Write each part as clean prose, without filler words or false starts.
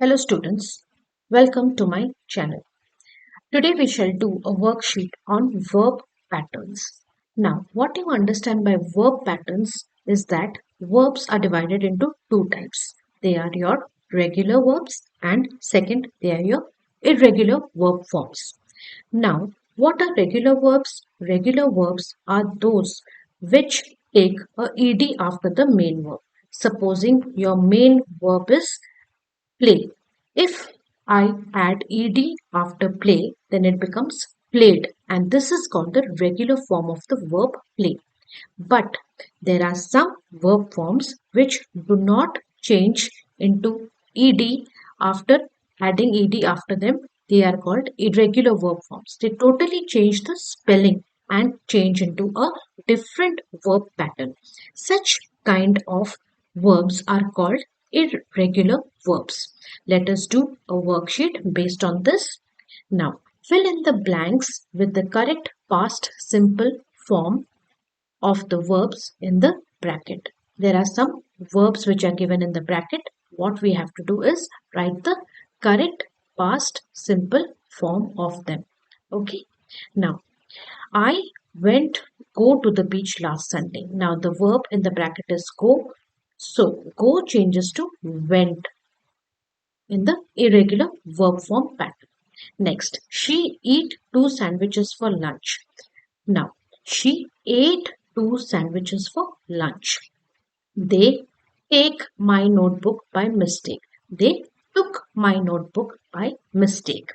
Hello students, welcome to my channel. Today we shall do a worksheet on verb patterns. Now what you understand by verb patterns is that verbs are divided into two types. They are your regular verbs and second they are your irregular verb forms. Now what are regular verbs? Regular verbs are those which take a ed after the main verb. Supposing your main verb is play. If I add ed after play, then it becomes played, and this is called the regular form of the verb play. But there are some verb forms which do not change into ed after adding ed after them. They are called irregular verb forms. They totally change the spelling and change into a different verb pattern. Such kind of verbs are called irregular verbs. Let us do a worksheet based on this. Now, fill in the blanks with the correct past simple form of the verbs in the bracket. There are some verbs which are given in the bracket. What we have to do is write the correct past simple form of them. Okay. Now, I went go to the beach last Sunday. Now, the verb in the bracket is go. So, go changes to went in the irregular verb form pattern. Next, she eat two sandwiches for lunch. Now, she ate two sandwiches for lunch. They take my notebook by mistake. They took my notebook by mistake.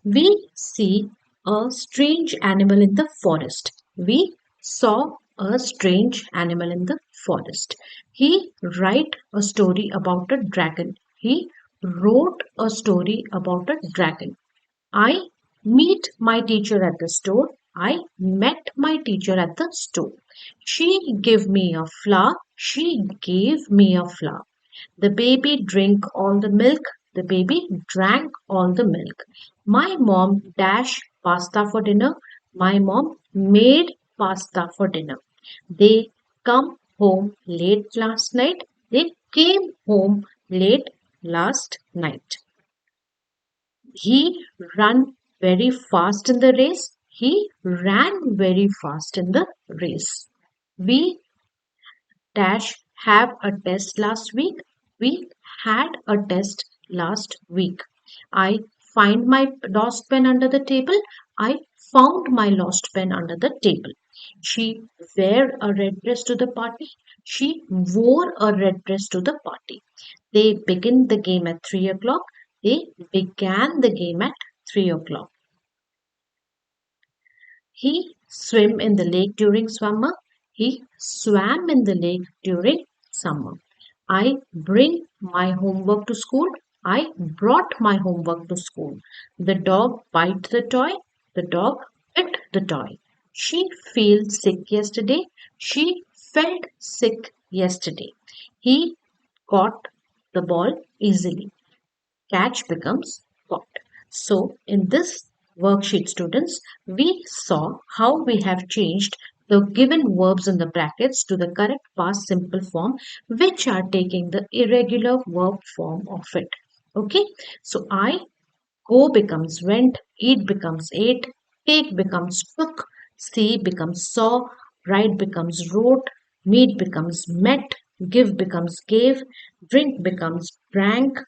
We see a strange animal in the forest. We saw a strange animal in the forest. He write a story about a dragon. He wrote a story about a dragon. I meet my teacher at the store. I met my teacher at the store. She gave me a flower. She gave me a flower. The baby drank all the milk. The baby drank all the milk. My mom dashed pasta for dinner. My mom made pasta for dinner. They come home late last night. They came home late last night. He ran very fast in the race. He ran very fast in the race. We dash have a test last week. We had a test last week. I find my lost pen under the table. I found my lost pen under the table. She wear a red dress to the party. She wore a red dress to the party. They begin the game at 3 o'clock. They began the game at 3 o'clock. He swam in the lake during summer. He swam in the lake during summer. I bring my homework to school. I brought my homework to school. The dog bite the toy. The dog bit the toy. She feels sick yesterday. She felt sick yesterday. He caught the ball easily. Catch becomes caught. So in this worksheet students, we saw how we have changed the given verbs in the brackets to the correct past simple form which are taking the irregular verb form of it. Okay, so I go becomes went, eat becomes ate, take becomes took, see becomes saw, write becomes wrote, meet becomes met, give becomes gave, drink becomes drank,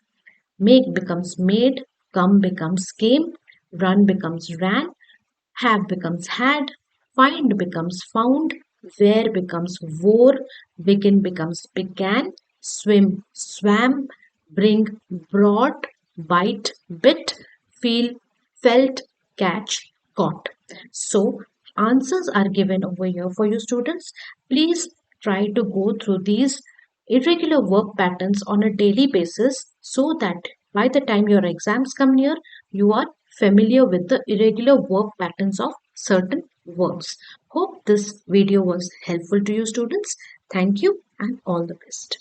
make becomes made, come becomes came, run becomes ran, have becomes had, find becomes found, wear becomes wore, begin becomes began, swim swam, bring brought, bite bit, feel felt, catch caught. So answers are given over here for you students. Please try to go through these irregular work patterns on a daily basis so that by the time your exams come near, you are familiar with the irregular work patterns of certain verbs. Hope this video was helpful to you students. Thank you and all the best.